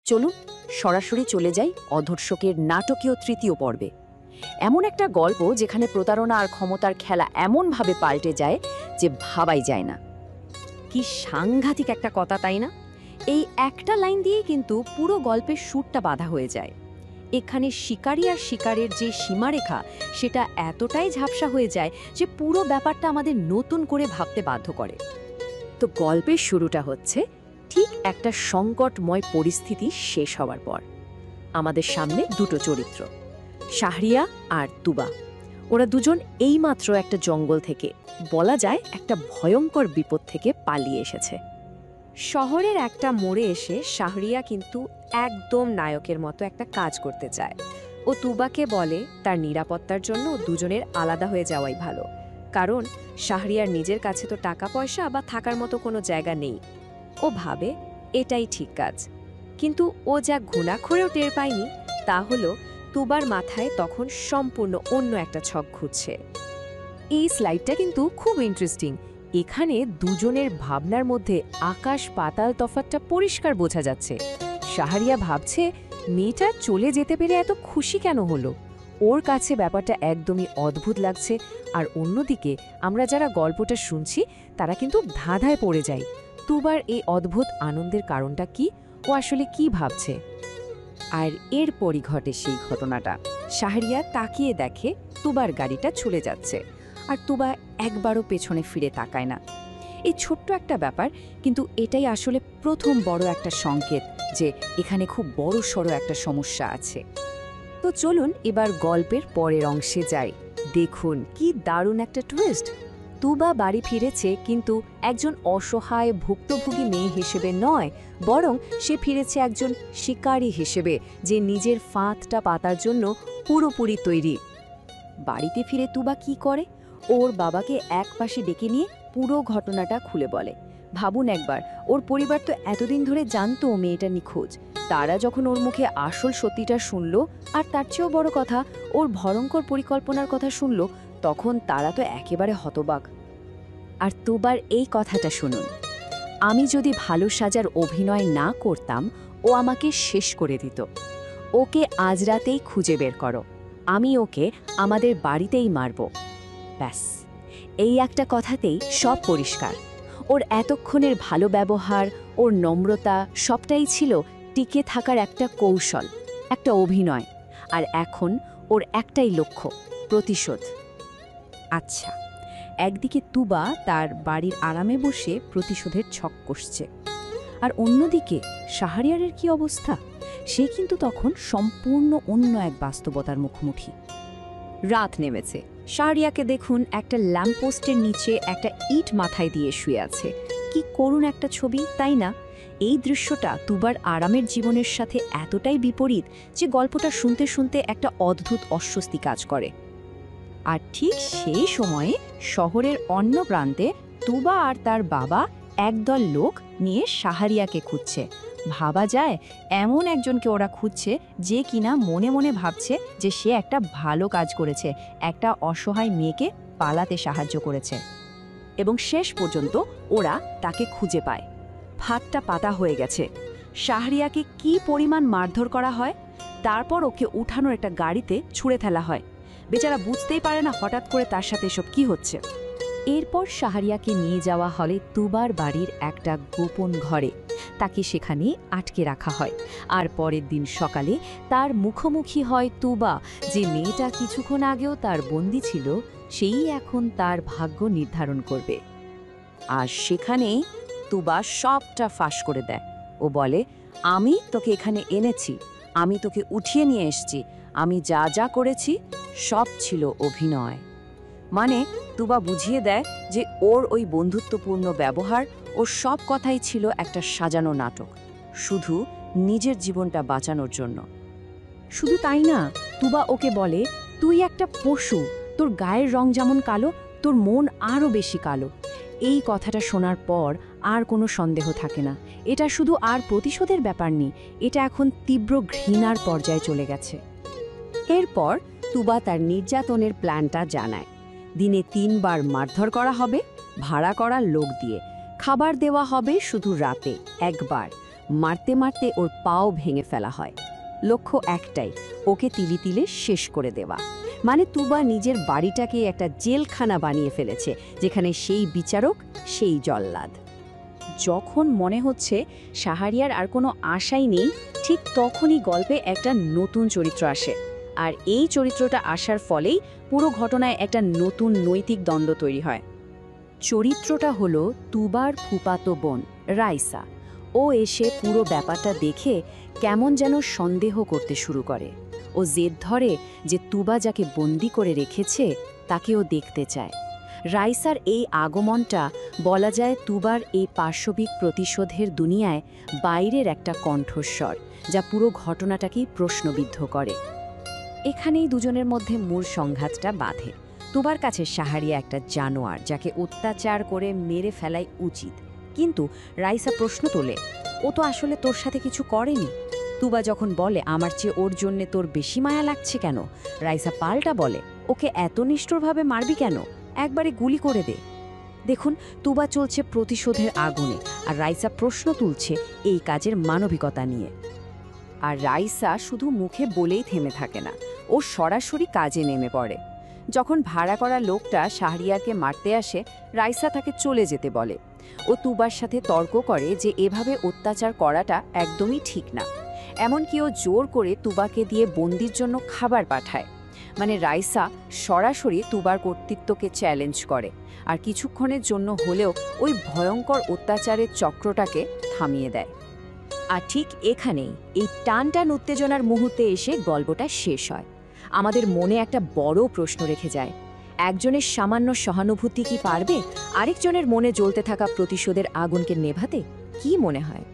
চলুন সরাসরি চলে যাই অধর্ষকের নাটকীয় তৃতীয় পর্বে। এমন একটা গল্প যেখানে প্রতারণা আর ক্ষমতার খেলা এমনভাবে পাল্টে যায় যে ভাবাই যায় না। কি সাংঘাতিক একটা কথা, তাই না? এই একটা লাইন দিয়েই কিন্তু পুরো গল্পের সুরটা বাঁধা হয়ে যায়। এখানে শিকারী আর শিকারের যে সীমারেখা, সেটা এতটাই ঝাপসা হয়ে যায় যে পুরো ব্যাপারটা আমাদের নতুন করে ভাবতে বাধ্য করে। তো গল্পের শুরুটা হচ্ছে ঠিক একটা সংকটময় পরিস্থিতি শেষ হওয়ার পর। আমাদের সামনে দুটো চরিত্র, শাহরিয়া আর তুবা। ওরা দুজন এইমাত্র একটা জঙ্গল থেকে, বলা যায় একটা ভয়ঙ্কর বিপদ থেকে পালিয়ে এসেছে। শহরের একটা মোড়ে এসে শাহরিয়া কিন্তু একদম নায়কের মতো একটা কাজ করতে চায়। ও তুবাকে বলে তার নিরাপত্তার জন্য দুজনের আলাদা হয়ে যাওয়াই ভালো, কারণ শাহরিয়ার নিজের কাছে তো টাকা পয়সা বা থাকার মতো কোনো জায়গা নেই। ও ভাবে এটাই ঠিক কাজ, কিন্তু ও যা ঘুণাক্ষরেও টের পায়নি তা হলো তুবার মাথায় তখন সম্পূর্ণ অন্য একটা ছক ঘুরছে। এই স্লাইডটা কিন্তু খুব ইন্টারেস্টিং। এখানে দুজনের ভাবনার মধ্যে আকাশ পাতাল তফাৎটা পরিষ্কার বোঝা যাচ্ছে। শাহরিয়া ভাবছে মেয়েটা চলে যেতে পেরে এত খুশি কেন হলো, ওর কাছে ব্যাপারটা একদমই অদ্ভুত লাগছে। আর অন্যদিকে আমরা যারা গল্পটা শুনছি তারা কিন্তু ধাঁধায় পড়ে যাই, তুবার এই অদ্ভুত আনন্দের কারণটা কি, ও আসলে কি ভাবছে। আর এরপরই ঘটে সেই ঘটনাটা। শাহরিয়া তাকিয়ে দেখে তুবার গাড়িটা চলে যাচ্ছে, আর তুবা একবারও পেছনে ফিরে তাকায় না। এই ছোট্ট একটা ব্যাপার, কিন্তু এটাই আসলে প্রথম বড় একটা সংকেত যে এখানে খুব বড় সড়ো একটা সমস্যা আছে। তো চলুন এবার গল্পের পরের অংশে যাই। দেখুন কি দারুণ একটা টুইস্ট। তুবা বাড়ি ফিরেছে, কিন্তু একজন অসহায় ভুক্তভোগী মেয়ে হিসেবে নয়, বরং সে ফিরেছে একজন শিকারী হিসেবে, যে নিজের ফাঁদটা পাতার জন্য পুরোপুরি তৈরি। বাড়িতে ফিরে তুবা কি করে? ওর বাবাকে একপাশে ডেকে নিয়ে পুরো ঘটনাটা খুলে বলে। ভাবুন একবার, ওর পরিবার তো এতদিন ধরে জানতো ও মেয়েটা নিখোঁজ। তারা যখন ওর মুখে আসল সত্যিটা শুনল, আর তার চেয়েও বড় কথা ওর ভয়ঙ্কর পরিকল্পনার কথা শুনল, তখন তারা তো একেবারে হতবাক। আর তুবার এই কথাটা শুনুন, আমি যদি ভালো সাজার অভিনয় না করতাম ও আমাকে শেষ করে দিত। ওকে আজ রাতেই খুঁজে বের করো, আমি ওকে আমাদের বাড়িতেই মারব। ব্যাস, এই একটা কথাতেই সব পরিষ্কার। ওর এতক্ষণের ভালো ব্যবহার, ওর নম্রতা, সবটাই ছিল টিকে থাকার একটা কৌশল, একটা অভিনয়। আর এখন ওর একটাই লক্ষ্য, প্রতিশোধ। আচ্ছা, একদিকে তুবা তার বাড়ির আরামে বসে প্রতিশোধের ছক কষছে, আর অন্যদিকে শাহরিয়ারের কি অবস্থা? সে কিন্তু তখন সম্পূর্ণ অন্য এক বাস্তবতার মুখোমুখি। রাত নেমেছে। শাহরিয়াকে দেখুন একটা ল্যাম্পপোস্টের নিচে একটা ইট মাথায় দিয়ে শুয়ে আছে। কি করুণ একটা ছবি, তাই না? এই দৃশ্যটা তুবার আরামের জীবনের সাথে এতটাই বিপরীত যে গল্পটা শুনতে শুনতে একটা অদ্ভুত অস্বস্তি কাজ করে। আর ঠিক সেই সময়ে শহরের অন্য প্রান্তে তুবা আর তার বাবা একদল লোক নিয়ে শাহরিয়াকে খুঁজছে। ভাবা যায় এমন একজনকে ওরা খুঁজছে যে কিনা মনে মনে ভাবছে যে সে একটা ভালো কাজ করেছে, একটা অসহায় মেয়েকে পালাতে সাহায্য করেছে। এবং শেষ পর্যন্ত ওরা তাকে খুঁজে পায়। ফাঁদটা পাতা হয়ে গেছে। শাহরিয়াকে কি পরিমাণ মারধর করা হয়, তারপর ওকে উঠানোর একটা গাড়িতে ছুঁড়ে ফেলা হয়। বেচারা বুঝতেই পারে না হঠাৎ করে তার সাথে এসব কি হচ্ছে। এরপর শাহরিয়াকে নিয়ে যাওয়া হলে তুবার বাড়ির একটা গোপন ঘরে। তাকে সেখানে আটকে রাখা হয়। আর পরের দিন সকালে তার মুখোমুখি হয় তুবা, যে মেয়েটা কিছুক্ষণ আগেও তার বন্দী ছিল, সেই এখন তার ভাগ্য নির্ধারণ করবে। আর সেখানেই তুবা সবটা ফাঁস করে দেয়। ও বলে, আমি তোকে এখানে এনেছি, আমি তোকে উঠিয়ে নিয়ে এসেছি, আমি যা যা করেছি সব ছিল অভিনয়। মানে তুবা বুঝিয়ে দেয় যে ওর ওই বন্ধুত্বপূর্ণ ব্যবহার, ওর সব কথাই ছিল একটা সাজানো নাটক, শুধু নিজের জীবনটা বাঁচানোর জন্য। শুধু তাই না, তুবা ওকে বলে, তুই একটা পশু, তোর গায়ের রং যেমন কালো, তোর মন আরও বেশি কালো। এই কথাটা শোনার পর আর কোনো সন্দেহ থাকে না, এটা শুধু আর প্রতিশোধের ব্যাপার নেই, এটা এখন তীব্র ঘৃণার পর্যায়ে চলে গেছে। এরপর তুবা তার নির্যাতনের প্ল্যানটা জানায়। দিনে 3 বার মারধর করা হবে ভাড়া করা লোক দিয়ে, খাবার দেওয়া হবে শুধু রাতে একবার, মারতে মারতে ওর পাও ভেঙে ফেলা হয়। লক্ষ্য একটাই, ওকে তিলে তিলে শেষ করে দেওয়া। মানে তুবা নিজের বাড়িটাকে একটা জেলখানা বানিয়ে ফেলেছে, যেখানে সেই বিচারক, সেই জল্লাদ। যখন মনে হচ্ছে শাহরিয়ার আর কোনো আশাই নেই, ঠিক তখনই গল্পে একটা নতুন চরিত্র আসে। আর এই চরিত্রটা আসার ফলেই পুরো ঘটনায় একটা নতুন নৈতিক দ্বন্দ্ব তৈরি হয়। চরিত্রটা হলো তুবার ফুপাতো বোন রাইসা। ও এসে পুরো ব্যাপারটা দেখে কেমন যেন সন্দেহ করতে শুরু করে। ও জেদ ধরে যে তুবা যাকে বন্দি করে রেখেছে তাকে ও দেখতে চায়। রাইসার এই আগমনটা বলা যায় তুবার এই পার্শ্ববিক প্রতিশোধের দুনিয়ায় বাইরের একটা কণ্ঠস্বর, যা পুরো ঘটনাটাকেই প্রশ্নবিদ্ধ করে। এখানেই দুজনের মধ্যে মূল সংঘাতটা বাধে। তুবার কাছে শাহরিয়া একটা জানোয়ার, যাকে অত্যাচার করে মেরে ফেলাই উচিত। কিন্তু রাইসা প্রশ্ন তোলে, ও তো আসলে তোর সাথে কিছু করেনি। তুবা যখন বলে আমার চেয়ে ওর জন্যে তোর বেশি মায়া লাগছে কেন, রাইসা পাল্টা বলে, ওকে এত নিষ্ঠুরভাবে মারবি কেন, একবারে গুলি করে দে। দেখুন, তুবা চলছে প্রতিশোধের আগুনে, আর রাইসা প্রশ্ন তুলছে এই কাজের মানবিকতা নিয়ে। আর রাইসা শুধু মুখে বলেই থেমে থাকে না, ও সরাসরি কাজে নেমে পড়ে। যখন ভাড়া করা লোকটা শাহরিয়ারকে মারতে আসে, রাইসা তাকে চলে যেতে বলে। ও তুবার সাথে তর্ক করে যে এভাবে অত্যাচার করাটা একদমই ঠিক না। এমনকি ও জোর করে তুবাকে দিয়ে বন্দির জন্য খাবার পাঠায়। মানে রাইসা সরাসরি তুবার কর্তৃত্বকে চ্যালেঞ্জ করে, আর কিছুক্ষণের জন্য হলেও ওই ভয়ঙ্কর অত্যাচারের চক্রটাকে থামিয়ে দেয়। আর ঠিক এখানেই এই টানটান উত্তেজনার মুহূর্তে এসে গল্পটা শেষ হয়। আমাদের মনে একটা বড় প্রশ্ন রেখে যায়, একজনের সামান্য সহানুভূতি কি পারবে আরেকজনের মনে জ্বলতে থাকা প্রতিশোধের আগুনকে নেভাতে? কি মনে হয়?